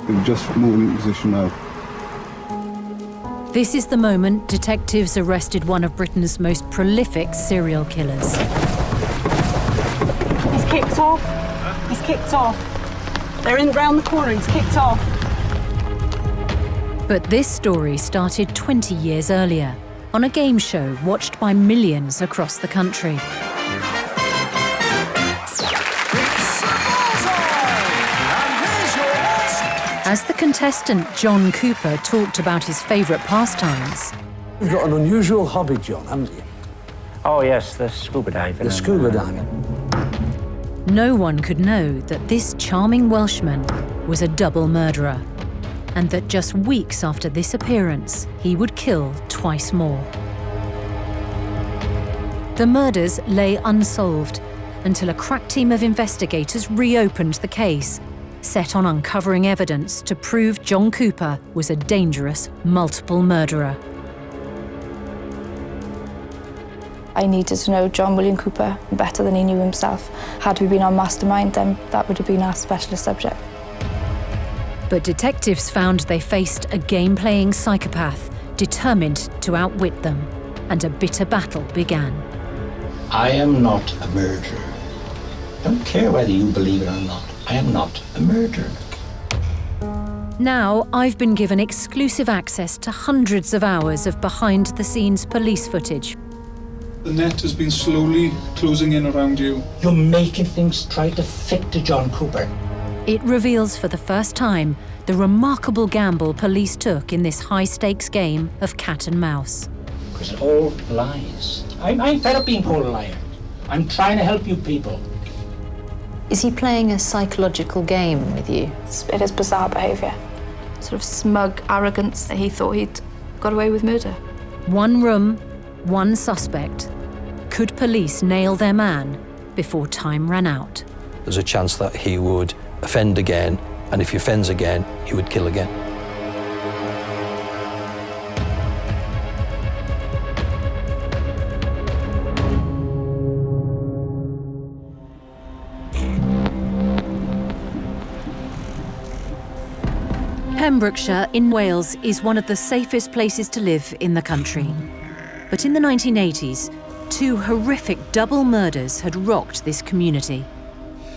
We're just moving position now. This is the moment detectives arrested one of Britain's most prolific serial killers. He's kicked off. He's kicked off. They're in round the corner. He's kicked off. But this story started 20 years earlier on a game show watched by millions across the country. As the contestant John Cooper talked about his favourite pastimes... You've got an unusual hobby, John, haven't you? Oh, yes, the scuba diving. The scuba diving. No one could know that this charming Welshman was a double murderer, and that just weeks after this appearance, he would kill twice more. The murders lay unsolved until a crack team of investigators reopened the case, set on uncovering evidence to prove John Cooper was a dangerous, multiple murderer. I needed to know John William Cooper better than he knew himself. Had we been on Mastermind, then that would have been our specialist subject. But detectives found they faced a game-playing psychopath determined to outwit them, and a bitter battle began. I am not a murderer. I don't care whether you believe it or not. I am not a murderer. Now I've been given exclusive access to hundreds of hours of behind-the-scenes police footage. The net has been slowly closing in around you. You're making things try to fit to John Cooper. It reveals for the first time the remarkable gamble police took in this high-stakes game of cat and mouse. Because it all lies. I'm fed up being called a liar. I'm trying to help you people. Is he playing a psychological game with you? It is bizarre behaviour. Sort of smug arrogance that he thought he'd got away with murder. One room, one suspect. Could police nail their man before time ran out? There's a chance that he would offend again, and if he offends again, he would kill again. Pembrokeshire in Wales is one of the safest places to live in the country. But in the 1980s, two horrific double murders had rocked this community.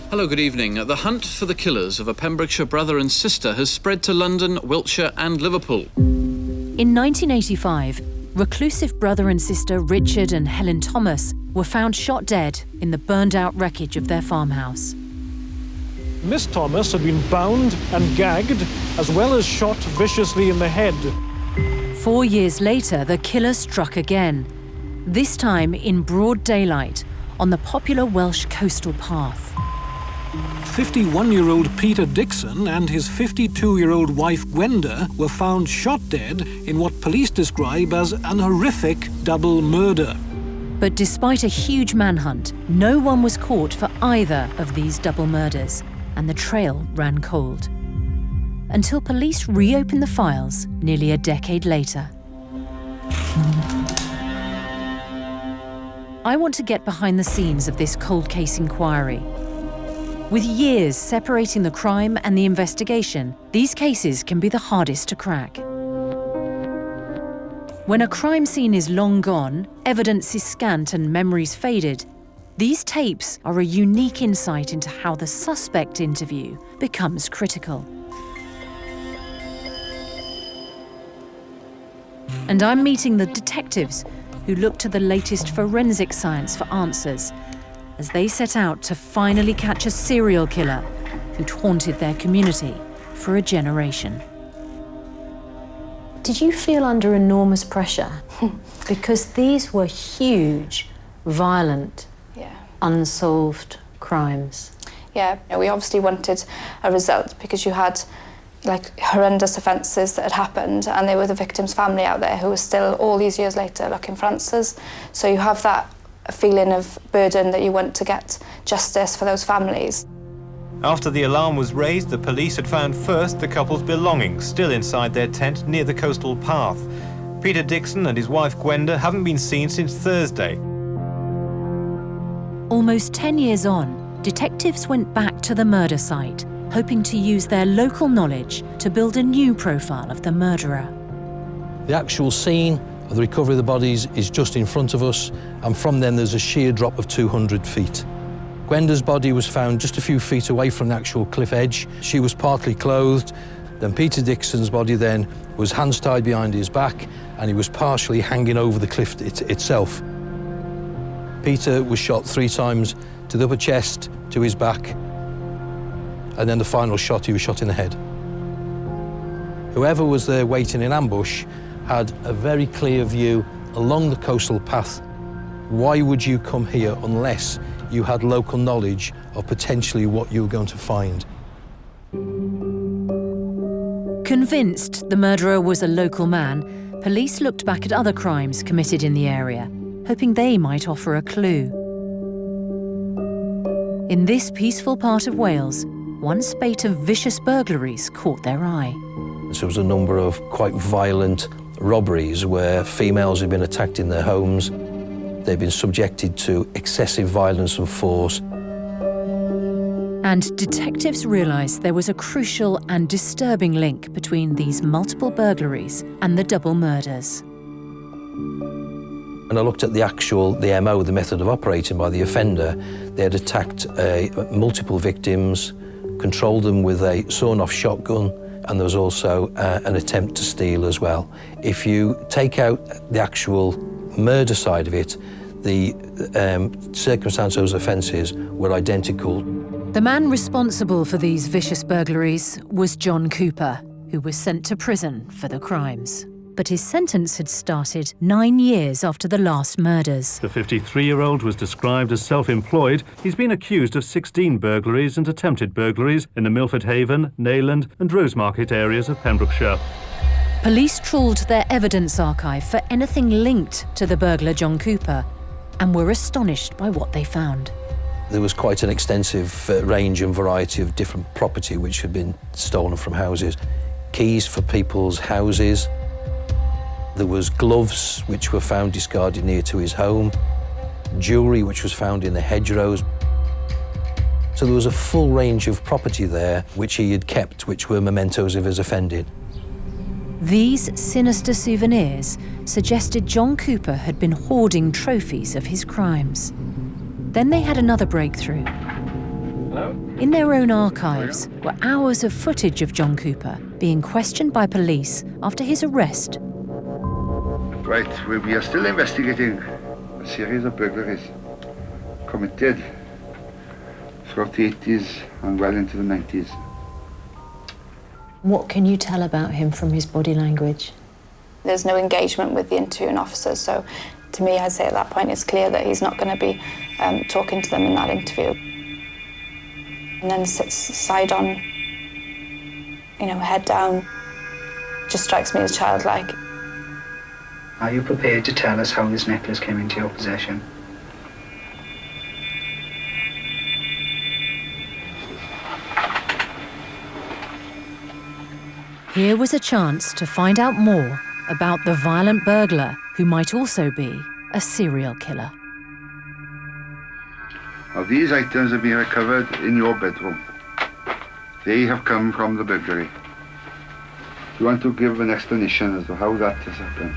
Hello, good evening. The hunt for the killers of a Pembrokeshire brother and sister has spread to London, Wiltshire and Liverpool. In 1985, reclusive brother and sister Richard and Helen Thomas were found shot dead in the burned-out wreckage of their farmhouse. Miss Thomas had been bound and gagged, as well as shot viciously in the head. 4 years later, the killer struck again, this time in broad daylight on the popular Welsh coastal path. 51-year-old Peter Dixon and his 52-year-old wife Gwenda were found shot dead in what police describe as an horrific double murder. But despite a huge manhunt, no one was caught for either of these double murders, and the trail ran cold. Until police reopened the files nearly a decade later. I want to get behind the scenes of this cold case inquiry. With years separating the crime and the investigation, these cases can be the hardest to crack. When a crime scene is long gone, evidence is scant and memories faded, these tapes are a unique insight into how the suspect interview becomes critical. And I'm meeting the detectives who look to the latest forensic science for answers as they set out to finally catch a serial killer who'd haunted their community for a generation. Did you feel under enormous pressure? Because these were huge, violent, unsolved crimes. Yeah, we obviously wanted a result because you had like horrendous offences that had happened, and there were the victims' family out there who were still all these years later looking for answers. So you have that feeling of burden that you want to get justice for those families. After the alarm was raised, the police had found first the couple's belongings still inside their tent near the coastal path. Peter Dixon and his wife Gwenda haven't been seen since Thursday. Almost 10 years on, detectives went back to the murder site hoping to use their local knowledge to build a new profile of the murderer. The actual scene of the recovery of the bodies is just in front of us, and from them there's a sheer drop of 200 feet. Gwenda's body was found just a few feet away from the actual cliff edge. She was partly clothed. Then Peter Dixon's body then was hands tied behind his back, and he was partially hanging over the cliff itself. Peter was shot 3 times to the upper chest, to his back, and then the final shot, he was shot in the head. Whoever was there waiting in ambush had a very clear view along the coastal path. Why would you come here unless you had local knowledge of potentially what you were going to find? Convinced the murderer was a local man, police looked back at other crimes committed in the area, hoping they might offer a clue. In this peaceful part of Wales, one spate of vicious burglaries caught their eye. There was a number of quite violent robberies where females had been attacked in their homes. They'd been subjected to excessive violence and force. And detectives realised there was a crucial and disturbing link between these multiple burglaries and the double murders. When I looked at the MO, the method of operating by the offender, they had attacked multiple victims, controlled them with a sawn-off shotgun, and there was also an attempt to steal as well. If you take out the actual murder side of it, the circumstances of those offences were identical. The man responsible for these vicious burglaries was John Cooper, who was sent to prison for the crimes. But his sentence had started 9 years after the last murders. The 53-year-old was described as self-employed. He's been accused of 16 burglaries and attempted burglaries in the Milford Haven, Neyland and Rosemarket areas of Pembrokeshire. Police trawled their evidence archive for anything linked to the burglar John Cooper and were astonished by what they found. There was quite an extensive range and variety of different property which had been stolen from houses. Keys for people's houses. There was gloves which were found discarded near to his home. Jewellery which was found in the hedgerows. So there was a full range of property there which he had kept, which were mementos of his offending. These sinister souvenirs suggested John Cooper had been hoarding trophies of his crimes. Then they had another breakthrough. Hello? In their own archives were hours of footage of John Cooper being questioned by police after his arrest. Right, we are still investigating a series of burglaries committed throughout the 80s and well into the 90s. What can you tell about him from his body language? There's no engagement with the interviewing officers, so to me, I'd say at that point it's clear that he's not going to be talking to them in that interview. And then sits side on, head down. Just strikes me as childlike. Are you prepared to tell us how this necklace came into your possession? Here was a chance to find out more about the violent burglar who might also be a serial killer. Now, these items have been recovered in your bedroom. They have come from the burglary. Do you want to give an explanation as to how that has happened?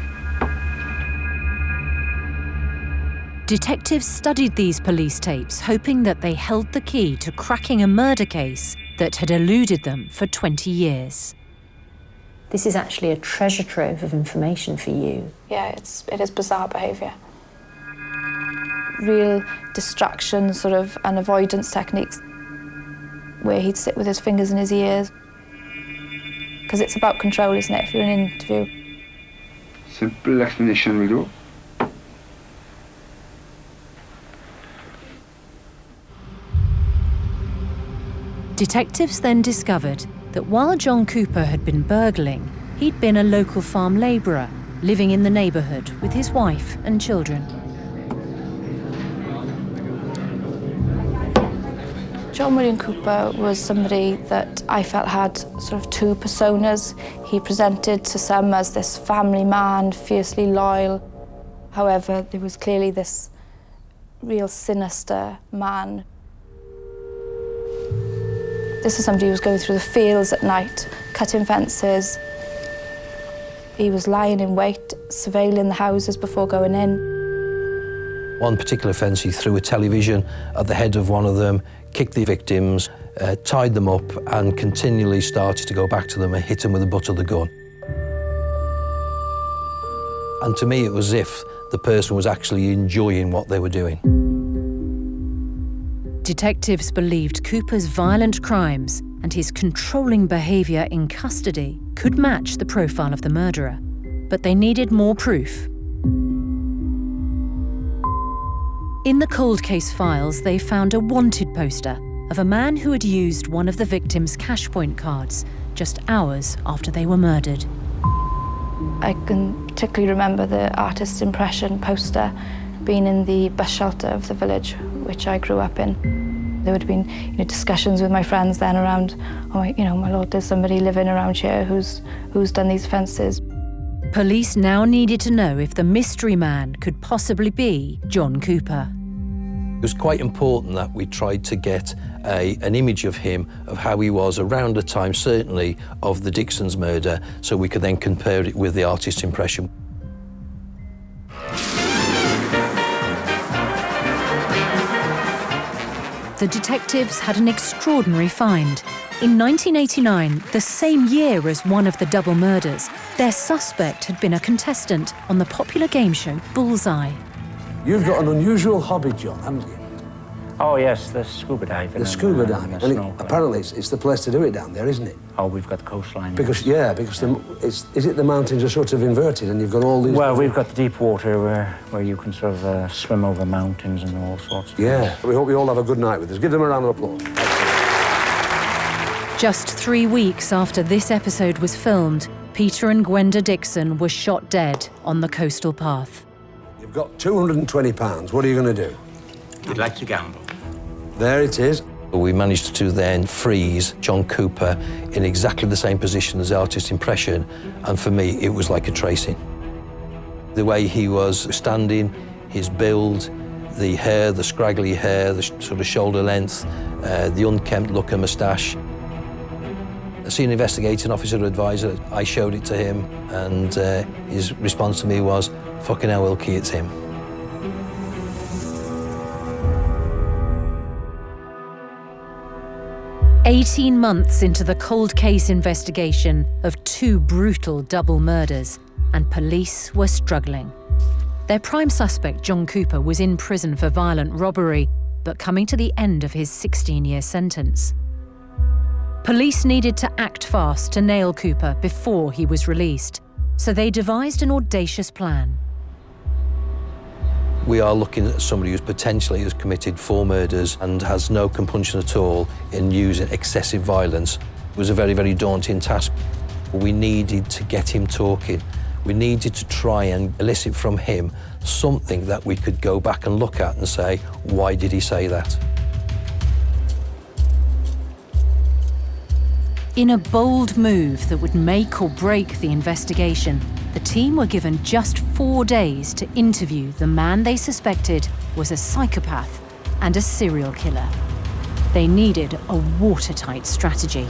Detectives studied these police tapes, hoping that they held the key to cracking a murder case that had eluded them for 20 years. This is actually a treasure trove of information for you. Yeah, it is bizarre behaviour. Real distraction and avoidance techniques where he'd sit with his fingers in his ears. Because it's about control, isn't it, if you're in an interview? Simple explanation will do. Detectives then discovered that while John Cooper had been burgling, he'd been a local farm labourer, living in the neighbourhood with his wife and children. John William Cooper was somebody that I felt had two personas. He presented to some as this family man, fiercely loyal. However, there was clearly this real sinister man. This is somebody who was going through the fields at night, cutting fences. He was lying in wait, surveilling the houses before going in. One particular offence, he threw a television at the head of one of them, kicked the victims, tied them up and continually started to go back to them and hit them with the butt of the gun. And to me, it was as if the person was actually enjoying what they were doing. Detectives believed Cooper's violent crimes and his controlling behaviour in custody could match the profile of the murderer, but they needed more proof. In the cold case files, they found a wanted poster of a man who had used one of the victims' cash point cards just hours after they were murdered. I can particularly remember the artist's impression poster being in the bus shelter of the village, which I grew up in. There would have been discussions with my friends then around, oh, my Lord, there's somebody living around here who's done these offences. Police now needed to know if the mystery man could possibly be John Cooper. It was quite important that we tried to get an image of him, of how he was around the time, certainly, of the Dixon's murder, so we could then compare it with the artist's impression. The detectives had an extraordinary find. In 1989, the same year as one of the double murders, their suspect had been a contestant on the popular game show Bullseye. You've got an unusual hobby, John, haven't you? Oh, yes, the scuba diving. The scuba diving. And apparently it's the place to do it down there, isn't it? Oh, we've got the coastline. Because is it the mountains are sort of inverted and you've got all these... Well, we've got the deep water where you can sort of swim over mountains and all sorts of things. We hope you all have a good night with us. Give them a round of applause. Just 3 weeks after this episode was filmed, Peter and Gwenda Dixon were shot dead on the coastal path. You've got £220. What are you going to do? You'd like to gamble. There it is. We managed to then freeze John Cooper in exactly the same position as the artist's impression, and for me, it was like a tracing. The way he was standing, his build, the hair, the scraggly hair, the sort of shoulder length, the unkempt look and moustache. A senior investigating officer or advisor, I showed it to him, and his response to me was, "Fucking hell, Wilkie, it's him." "18 months into the cold case investigation of 2 brutal double murders, and police were struggling. Their prime suspect, John Cooper, was in prison for violent robbery, but coming to the end of his 16-year sentence. Police needed to act fast to nail Cooper before he was released, so they devised an audacious plan. We are looking at somebody who's potentially has committed 4 murders and has no compunction at all in using excessive violence. It was a very, very daunting task. We needed to get him talking. We needed to try and elicit from him something that we could go back and look at and say, why did he say that? In a bold move that would make or break the investigation, the team were given just 4 days to interview the man they suspected was a psychopath and a serial killer. They needed a watertight strategy.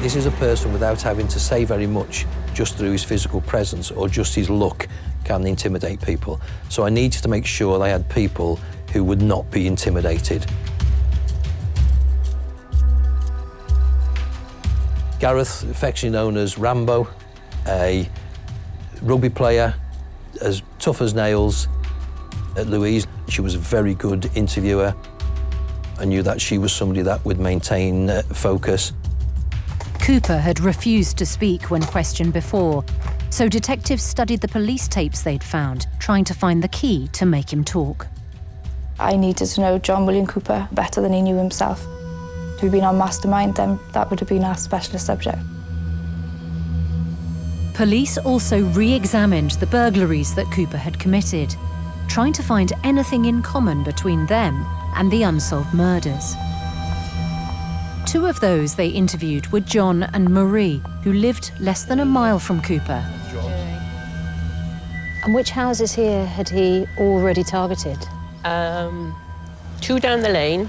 This is a person without having to say very much, just through his physical presence or just his look, can intimidate people. So I needed to make sure they had people who would not be intimidated. Gareth, affectionately known as Rambo, a rugby player, as tough as nails. Louise, she was a very good interviewer. I knew that she was somebody that would maintain focus. Cooper had refused to speak when questioned before, so detectives studied the police tapes they'd found, trying to find the key to make him talk. I needed to know John William Cooper better than he knew himself. If we'd been our mastermind, then that would have been our specialist subject. Police also re-examined the burglaries that Cooper had committed, trying to find anything in common between them and the unsolved murders. 2 of those they interviewed were John and Marie, who lived less than a mile from Cooper. And which houses here had he already targeted? 2 down the lane,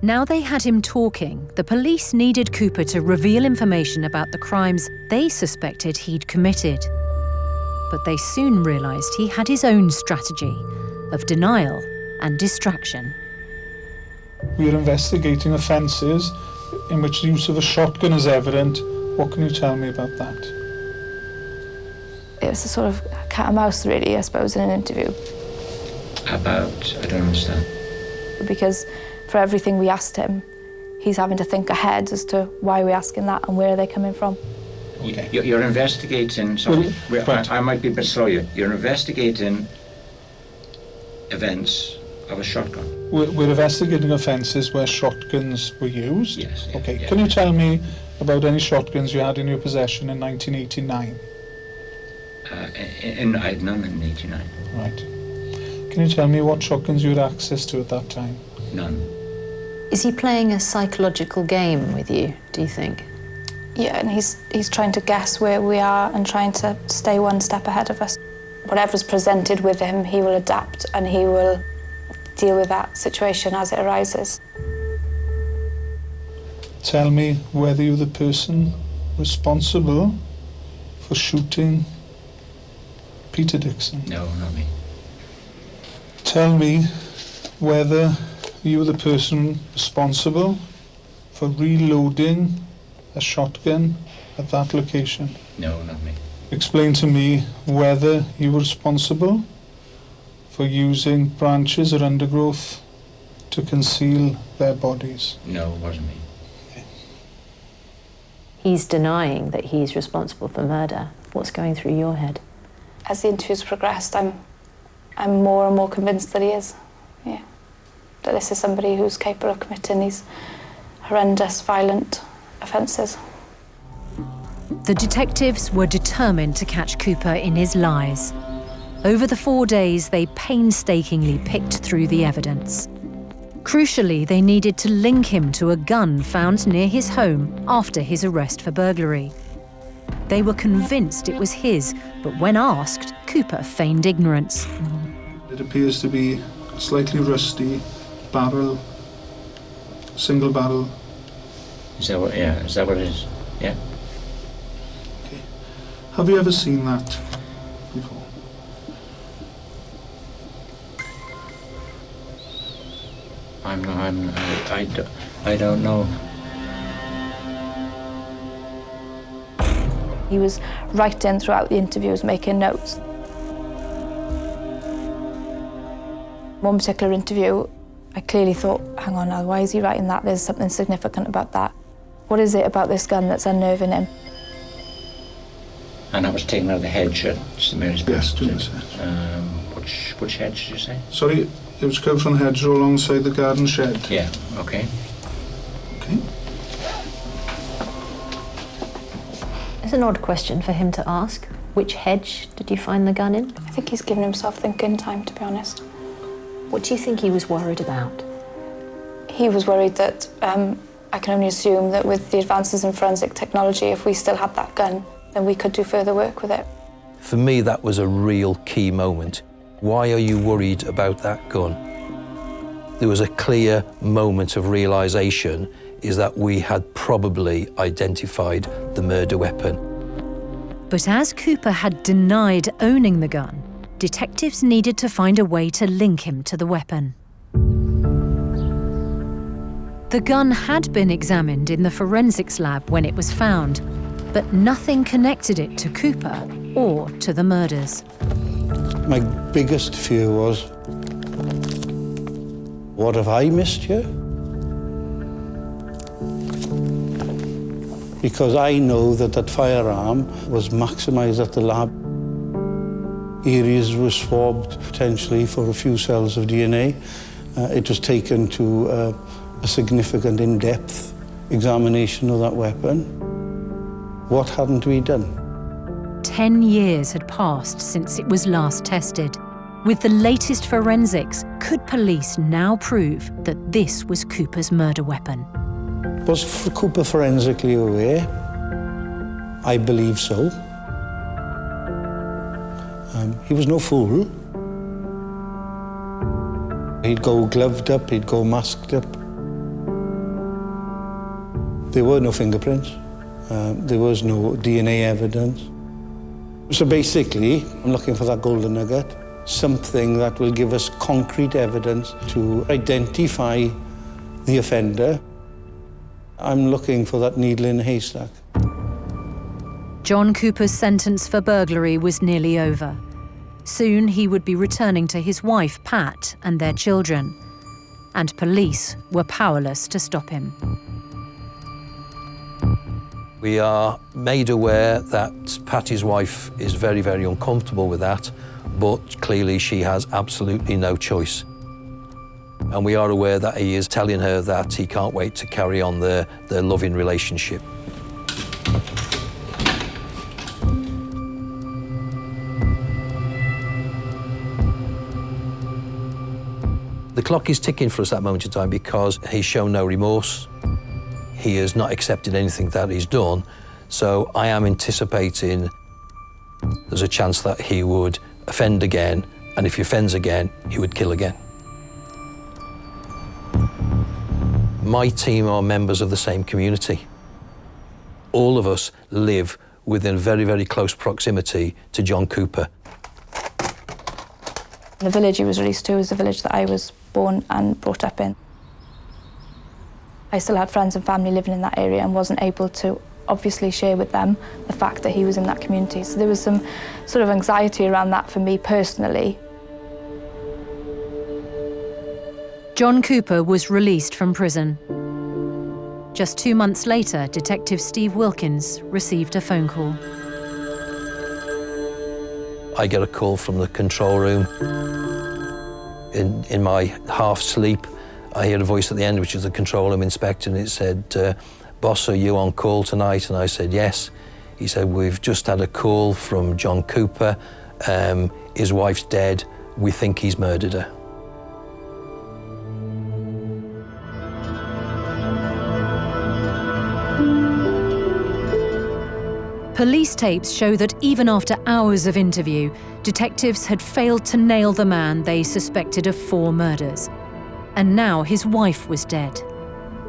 Now they had him talking, the police needed Cooper to reveal information about the crimes they suspected he'd committed. But they soon realised he had his own strategy of denial and distraction. We are investigating offences in which the use of a shotgun is evident. What can you tell me about that? It was a sort of cat and mouse, really, I suppose, in an interview. About? I don't understand. Because for everything we asked him, he's having to think ahead as to why we're asking that and where are they coming from. You're investigating, sorry, I might be a bit slow here. You're investigating events of a shotgun. We're investigating offences where shotguns were used? Yes. Okay, yeah. Can you tell me about any shotguns you had in your possession in 1989? I had none in 89. Right. Can you tell me what shotguns you had access to at that time? None. Is he playing a psychological game with you, do you think? Yeah, and he's trying to guess where we are and trying to stay one step ahead of us. Whatever's presented with him, he will adapt and he will deal with that situation as it arises. Tell me whether you're the person responsible for shooting Peter Dixon. No, not me. Tell me whether you're the person responsible for reloading a shotgun at that location. No, not me. Explain to me whether you were responsible for using branches or undergrowth to conceal their bodies. No, it wasn't me. He's denying that he's responsible for murder. What's going through your head? As the interview's progressed, I'm more and more convinced that he is. Yeah. That this is somebody who's capable of committing these horrendous, violent offences. The detectives were determined to catch Cooper in his lies. Over the 4 days, they painstakingly picked through the evidence. Crucially, they needed to link him to a gun found near his home after his arrest for burglary. They were convinced it was his, but when asked, Cooper feigned ignorance. It appears to be a slightly rusty barrel, single barrel. Is that what it is? Yeah. Okay. Have you ever seen that before? I don't know. He was writing throughout the interviews, making notes. One particular interview, I clearly thought, hang on now, why is he writing that? There's something significant about that. What is it about this gun that's unnerving him? And that was taken out of the hedge at St Mary's Yes, Past. Which hedge did you say? Sorry, it was cut from the hedgerow alongside the garden shed. Yeah, okay. Okay. It's an odd question for him to ask. Which hedge did you find the gun in? I think he's given himself thinking time, to be honest. What do you think he was worried about? He was worried that, I can only assume that with the advances in forensic technology, if we still had that gun, then we could do further work with it. For me, that was a real key moment. Why are you worried about that gun? There was a clear moment of realisation is that we had probably identified the murder weapon. But as Cooper had denied owning the gun, detectives needed to find a way to link him to the weapon. The gun had been examined in the forensics lab when it was found, but nothing connected it to Cooper or to the murders. My biggest fear was, what have I missed here? Because I know that that firearm was maximised at the lab. Areas were swabbed potentially for a few cells of DNA. It was taken to a significant in-depth examination of that weapon. What hadn't we done? 10 years had passed since it was last tested. With the latest forensics, could police now prove that this was Cooper's murder weapon? Was Cooper forensically aware? I believe so. He was no fool. He'd go gloved up, he'd go masked up. There were no fingerprints. There was no DNA evidence. So basically, I'm looking for that golden nugget, something that will give us concrete evidence to identify the offender. I'm looking for that needle in a haystack. John Cooper's sentence for burglary was nearly over. Soon he would be returning to his wife, Pat, and their children. And police were powerless to stop him. We are made aware that Patty's wife is very, very uncomfortable with that, but clearly she has absolutely no choice. And we are aware that he is telling her that he can't wait to carry on their loving relationship. The clock is ticking for us at that moment in time because he's shown no remorse. He has not accepted anything that he's done. So I am anticipating there's a chance that he would offend again, and if he offends again, he would kill again. My team are members of the same community. All of us live within very, very close proximity to John Cooper. The village he was released to was the village that I was born and brought up in. I still had friends and family living in that area and wasn't able to obviously share with them the fact that he was in that community. So there was some sort of anxiety around that for me personally. John Cooper was released from prison. Just 2 months later, Detective Steve Wilkins received a phone call. I get a call from the control room. In my half sleep, I hear a voice at the end, which is the control room inspector, and it said, "Boss, are you on call tonight?" And I said, "Yes." He said, "We've just had a call from John Cooper. His wife's dead. We think he's murdered her." Police tapes show that even after hours of interview, detectives had failed to nail the man they suspected of 4 murders. And now his wife was dead.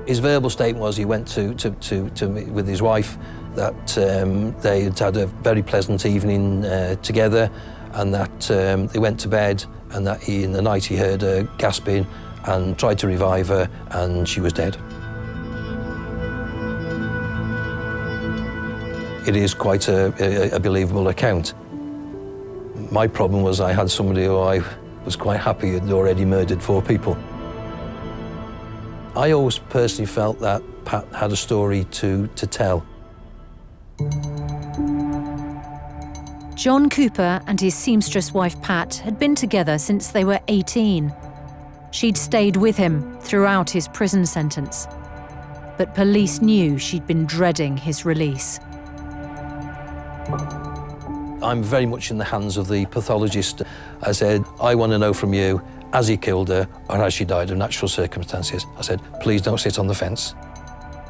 His verbal statement was he went to meet with his wife, that they had a very pleasant evening together, and that they went to bed, and that in the night he heard her gasping and tried to revive her, and she was dead. It is quite a believable account. My problem was I had somebody who I was quite happy had already murdered 4 people. I always personally felt that Pat had a story to tell. John Cooper and his seamstress wife Pat had been together since they were 18. She'd stayed with him throughout his prison sentence. But police knew she'd been dreading his release. I'm very much in the hands of the pathologist. I said, "I want to know from you, has he killed her or has she died of natural circumstances?" I said, "Please don't sit on the fence."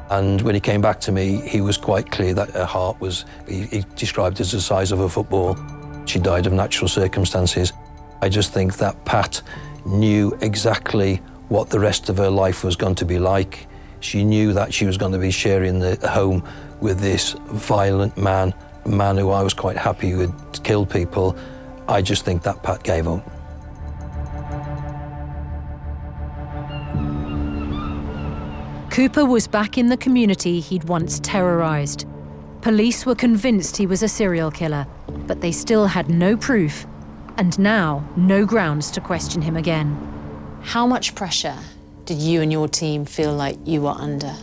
And when he came back to me, he was quite clear that her heart was, he described it as the size of a football. She died of natural circumstances. I just think that Pat knew exactly what the rest of her life was going to be like. She knew that she was going to be sharing the home with this violent man, a man who I was quite happy would kill people. I just think that Pat gave up. Cooper was back in the community he'd once terrorised. Police were convinced he was a serial killer, but they still had no proof, and now no grounds to question him again. How much pressure did you and your team feel like you were under?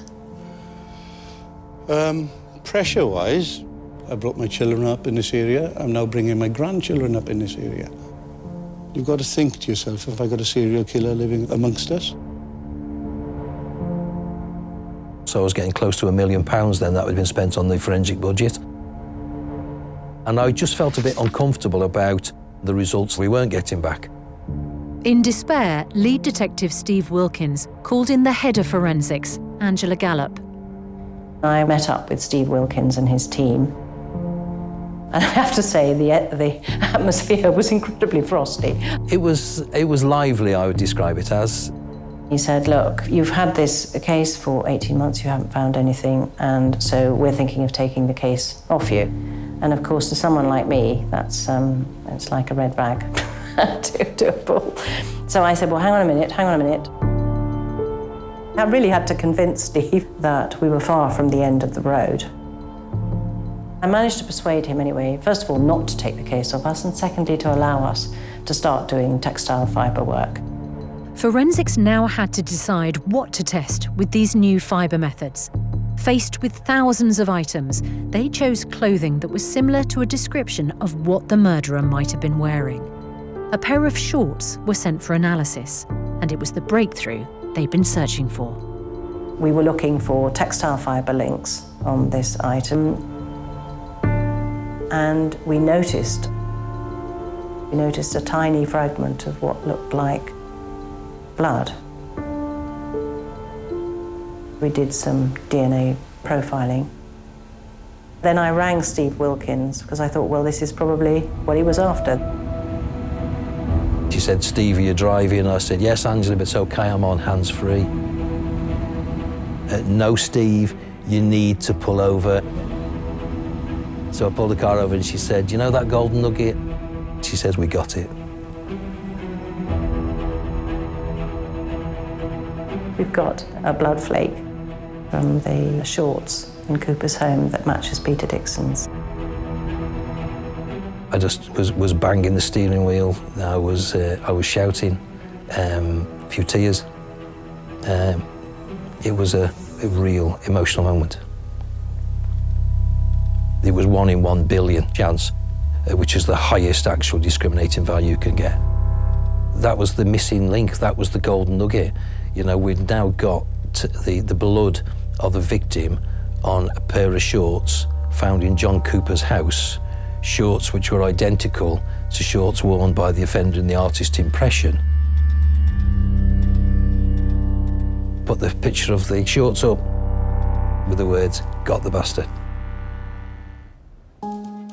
Pressure-wise, I brought my children up in this area. I'm now bringing my grandchildren up in this area. You've got to think to yourself, have I got a serial killer living amongst us? So I was getting close to £1 million then that had been spent on the forensic budget. And I just felt a bit uncomfortable about the results we weren't getting back. In despair, lead detective Steve Wilkins called in the head of forensics, Angela Gallup. I met up with Steve Wilkins and his team. And I have to say, the atmosphere was incredibly frosty. It was lively, I would describe it as. He said, look, you've had this case for 18 months, you haven't found anything, and so we're thinking of taking the case off you. And of course, to someone like me, that's it's like a red rag to a bull. So I said, well, hang on a minute. I really had to convince Steve that we were far from the end of the road. I managed to persuade him anyway, first of all, not to take the case off us, and secondly, to allow us to start doing textile fibre work. Forensics now had to decide what to test with these new fibre methods. Faced with thousands of items, they chose clothing that was similar to a description of what the murderer might have been wearing. A pair of shorts were sent for analysis, and it was the breakthrough they'd been searching for. We were looking for textile fibre links on this item, and we noticed a tiny fragment of what looked like blood. We did some DNA profiling. Then I rang Steve Wilkins because I thought, well, this is probably what he was after. She said, Steve, are you driving? I said, yes, Angela, but it's okay, I'm on hands-free. No, Steve, you need to pull over. So I pulled the car over and she said, you know that golden nugget? She says, we got it. We've got a blood flake from the shorts in Cooper's home that matches Peter Dixon's. I just was banging the steering wheel. I was shouting, a few tears. It was a real emotional moment. It was 1 in 1 billion chance, which is the highest actual discriminating value you can get. That was the missing link. That was the golden nugget. You know, we'd now got the blood of the victim on a pair of shorts found in John Cooper's house, shorts which were identical to shorts worn by the offender in the artist's impression. Put the picture of the shorts up with the words, got the bastard.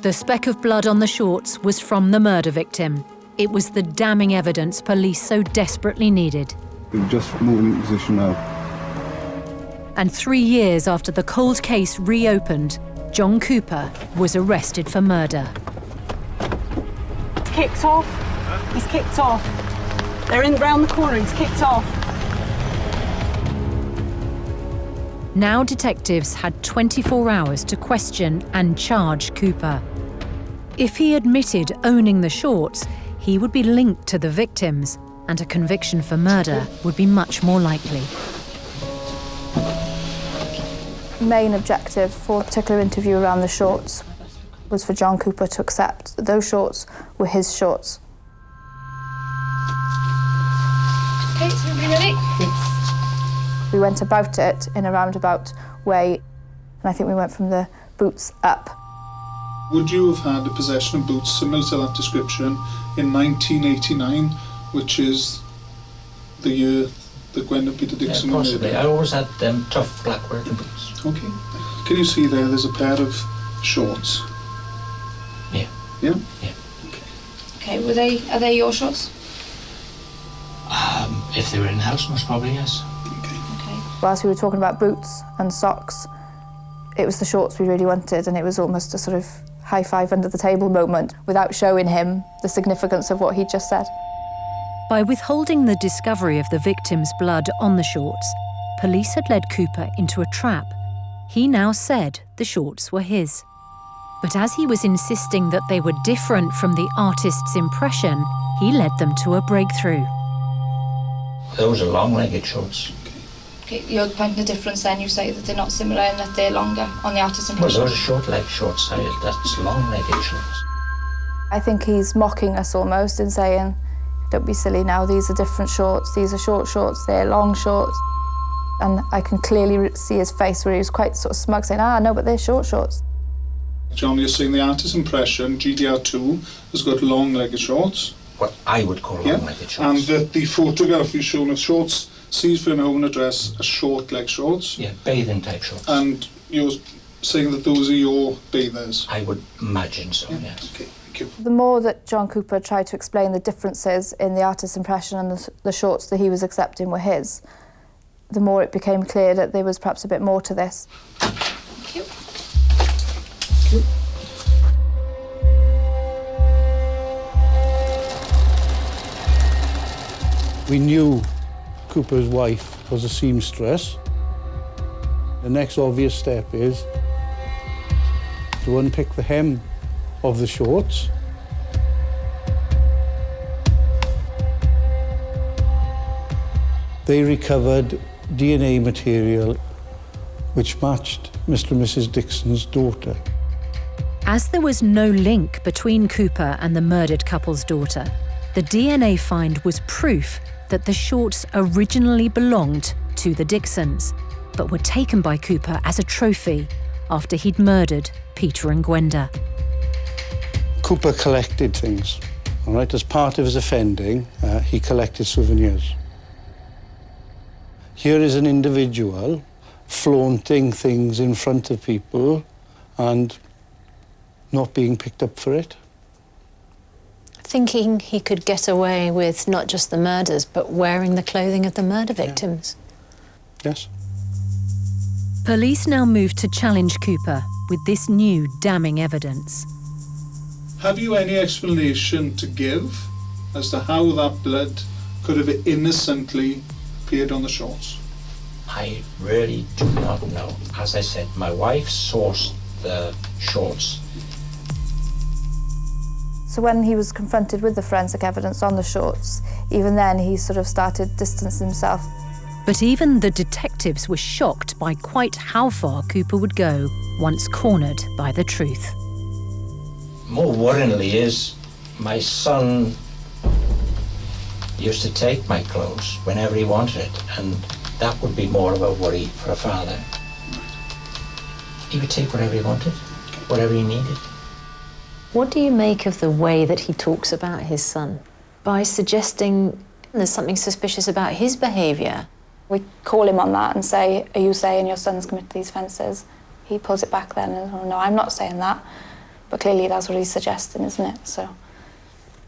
The speck of blood on the shorts was from the murder victim. It was the damning evidence police so desperately needed. We're just moving in position now. And 3 years after the cold case reopened, John Cooper was arrested for murder. He's kicked off. He's kicked off. They're in round the corner. He's kicked off. Now detectives had 24 hours to question and charge Cooper. If he admitted owning the shorts, he would be linked to the victims, and a conviction for murder would be much more likely. Main objective for a particular interview around the shorts was for John Cooper to accept that those shorts were his shorts. Okay, so are we ready? We went about it in a roundabout way, and I think we went from the boots up. Would you have had a possession of boots similar to that description in 1989, which is the year that Gwen and Peter Dixon were possibly. murdered? I always had tough black working boots. Okay. Can you see there's a pair of shorts? Yeah. Yeah? Yeah. Okay, are they your shorts? If they were in the house, most probably, yes. Whilst we were talking about boots and socks, it was the shorts we really wanted, and it was almost a sort of high five under the table moment without showing him the significance of what he'd just said. By withholding the discovery of the victim's blood on the shorts, police had led Cooper into a trap. He now said the shorts were his. But as he was insisting that they were different from the artist's impression, he led them to a breakthrough. Those are long-legged shorts. Okay, you're pointing a difference then. You say that they're not similar and that they're longer on the artist's Well, impression. those are short-legged shorts. That's long-legged shorts. I think he's mocking us almost and saying, don't be silly now, these are different shorts, these are short shorts, they're long shorts. And I can clearly see his face where he was quite sort of smug, saying, no, but they're short shorts. John, you're saying the artist's impression, GDR2, has got long-legged shorts. What I would call long-legged shorts. And that the photograph you've shown of shorts sees for an home address as short-leg shorts. Yeah, bathing-type shorts. And you're saying that those are your bathers? I would imagine so, yes. Okay. Thank you. The more that John Cooper tried to explain the differences in the artist's impression and the shots that he was accepting were his, the more it became clear that there was perhaps a bit more to this. Thank you. We knew Cooper's wife was a seamstress. The next obvious step is to unpick the hem of the shorts. They recovered DNA material which matched Mr. and Mrs. Dixon's daughter. As there was no link between Cooper and the murdered couple's daughter, the DNA find was proof that the shorts originally belonged to the Dixons, but were taken by Cooper as a trophy after he'd murdered Peter and Gwenda. Cooper collected things, all right? As part of his offending, he collected souvenirs. Here is an individual flaunting things in front of people and not being picked up for it. Thinking he could get away with not just the murders, but wearing the clothing of the murder victims. Yes. Police now moved to challenge Cooper with this new damning evidence. Have you any explanation to give as to how that blood could have innocently appeared on the shorts? I really do not know. As I said, my wife sourced the shorts. So when he was confronted with the forensic evidence on the shorts, even then he sort of started distancing himself. But even the detectives were shocked by quite how far Cooper would go once cornered by the truth. More worryingly is my son used to take my clothes whenever he wanted it, and that would be more of a worry for a father. He would take whatever he wanted, whatever he needed. What do you make of the way that he talks about his son? By suggesting there's something suspicious about his behaviour. We call him on that and say, are you saying your son's committed these offences? He pulls it back then and, oh, no, I'm not saying that. But clearly that's what he's suggesting, isn't it? So,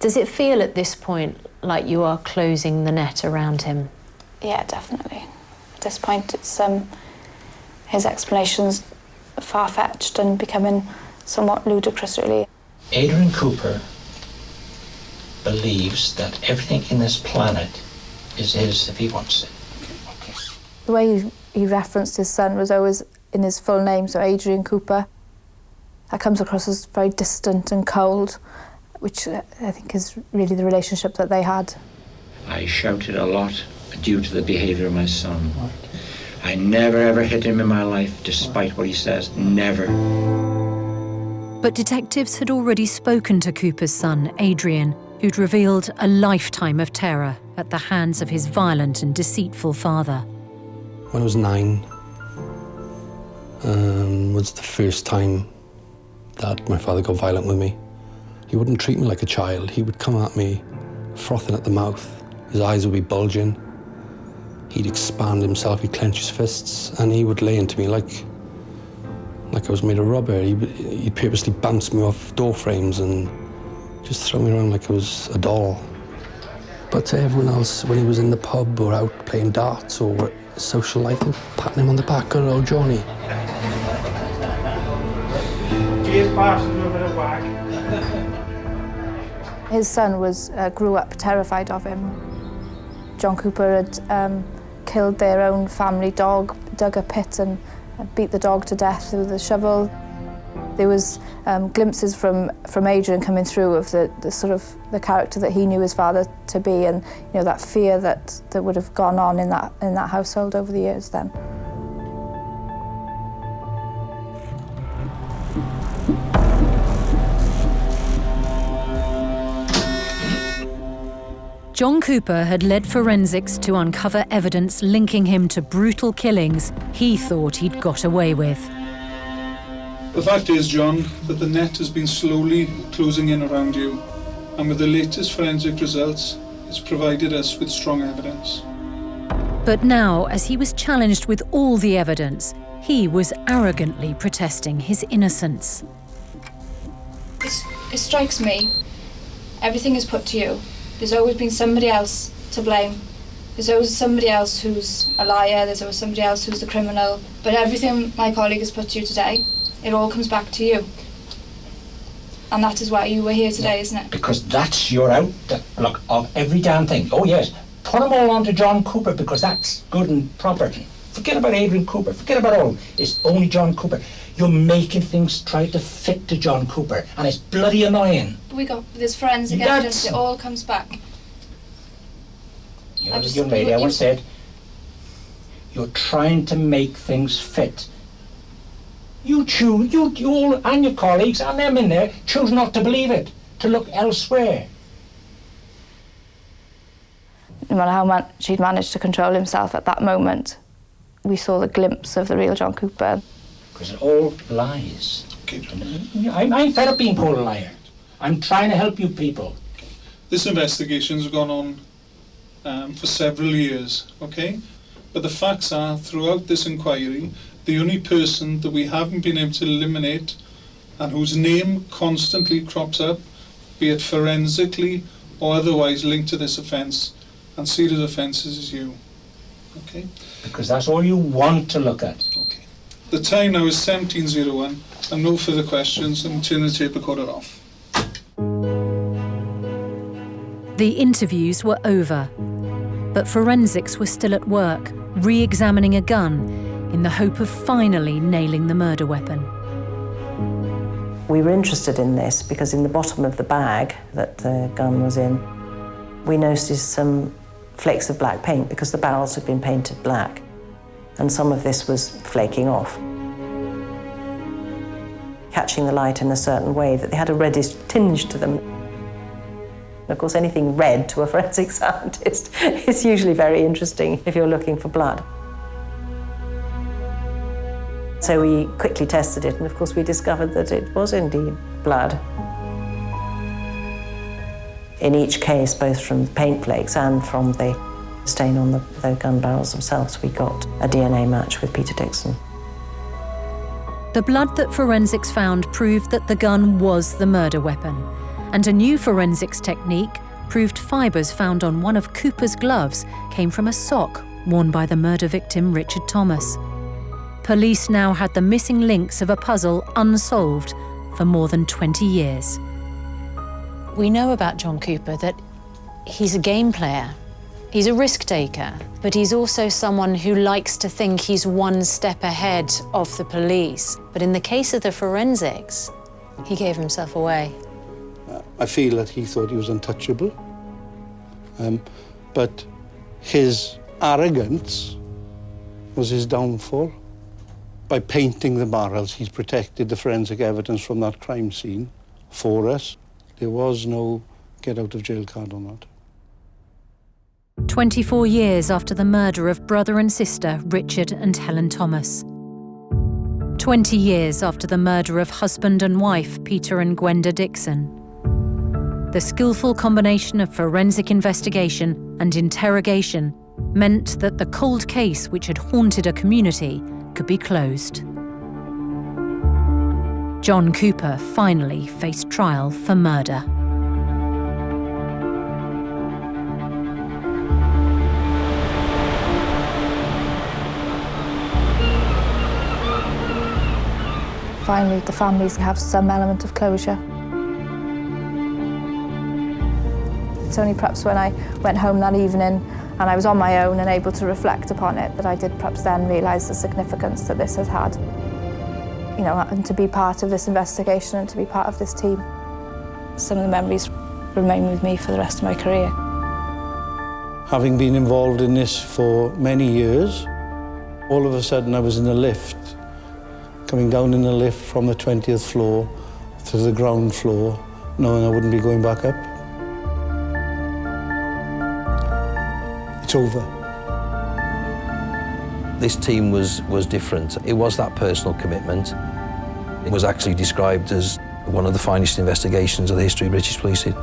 does it feel at this point like you are closing the net around him? Yeah, definitely. At this point, it's his explanation's far-fetched and becoming somewhat ludicrous, really. Adrian Cooper believes that everything in this planet is his if he wants it. The way he referenced his son was always in his full name, so Adrian Cooper. That comes across as very distant and cold, which I think is really the relationship that they had. I shouted a lot due to the behaviour of my son. I never ever hit him in my life, despite what he says, never. But detectives had already spoken to Cooper's son, Adrian, who'd revealed a lifetime of terror at the hands of his violent and deceitful father. When I was 9, was the first time that my father got violent with me. He wouldn't treat me like a child. He would come at me, frothing at the mouth. His eyes would be bulging. He'd expand himself, he'd clench his fists, and he would lay into me like I was made of rubber. He'd purposely bounce me off door frames and just throw me around like I was a doll. But to everyone else, when he was in the pub or out playing darts or social life, they were patting him on the back, good old Johnny. His son grew up terrified of him. John Cooper had killed their own family dog, dug a pit and beat the dog to death with a shovel. There was glimpses from Adrian coming through of the sort of the character that he knew his father to be, and that fear that would have gone on in that household over the years then. John Cooper had led forensics to uncover evidence linking him to brutal killings he thought he'd got away with. The fact is, John, that the net has been slowly closing in around you, and with the latest forensic results, it's provided us with strong evidence. But now, as he was challenged with all the evidence, he was arrogantly protesting his innocence. It strikes me, everything is put to you. There's always been somebody else to blame. There's always somebody else who's a liar, there's always somebody else who's the criminal. But everything my colleague has put to you today, it all comes back to you. And that is why you were here today, isn't it? Because that's your outlook of every damn thing. Oh yes, put them all onto John Cooper because that's good and proper. Forget about Adrian Cooper, forget about all. It's only John Cooper. You're making things try to fit to John Cooper, and it's bloody annoying. But there's forensic evidence, it all comes back. Your lady, I once said, you're trying to make things fit. You all and your colleagues and them in there choose not to believe it, to look elsewhere. No matter how much he'd managed to control himself at that moment, we saw the glimpse of the real John Cooper. Because it all lies. I'm fed up being called a liar. I'm trying to help you people. This investigation's gone on for several years, okay? But the facts are, throughout this inquiry, the only person that we haven't been able to eliminate and whose name constantly crops up, be it forensically or otherwise linked to this offence and serious offences, is you, okay? Because that's all you want to look at. Okay. The time now is 17:01 and no further questions. I'm turning the tape recorder off. The interviews were over, but forensics were still at work, re-examining a gun in the hope of finally nailing the murder weapon. We were interested in this because in the bottom of the bag that the gun was in, we noticed some flakes of black paint because the barrels had been painted black, and some of this was flaking off, catching the light in a certain way that they had a reddish tinge to them. Of course, anything red to a forensic scientist is usually very interesting if you're looking for blood. So we quickly tested it, and of course we discovered that it was indeed blood. In each case, both from the paint flakes and from the stain on the gun barrels themselves, we got a DNA match with Peter Dixon. The blood that forensics found proved that the gun was the murder weapon, and a new forensics technique proved fibres found on one of Cooper's gloves came from a sock worn by the murder victim Richard Thomas. Police now had the missing links of a puzzle unsolved for more than 20 years. We know about John Cooper that he's a game player. He's a risk taker, but he's also someone who likes to think he's one step ahead of the police. But in the case of the forensics, he gave himself away. I feel that he thought he was untouchable, but his arrogance was his downfall. By painting the barrels, he's protected the forensic evidence from that crime scene for us. There was no get-out-of-jail card on that. 24 years after the murder of brother and sister Richard and Helen Thomas. 20 years after the murder of husband and wife Peter and Gwenda Dixon. The skillful combination of forensic investigation and interrogation meant that the cold case which had haunted a community could be closed. John Cooper finally faced trial for murder. Finally, the families have some element of closure. It's only perhaps when I went home that evening and I was on my own and able to reflect upon it that I did perhaps then realise the significance that this has had. You know, and to be part of this investigation and to be part of this team. Some of the memories remain with me for the rest of my career. Having been involved in this for many years, all of a sudden I was in a lift, coming down in the lift from the 20th floor to the ground floor, knowing I wouldn't be going back up. It's over. This team was different. It was that personal commitment. It was actually described as one of the finest investigations of the history of British policing.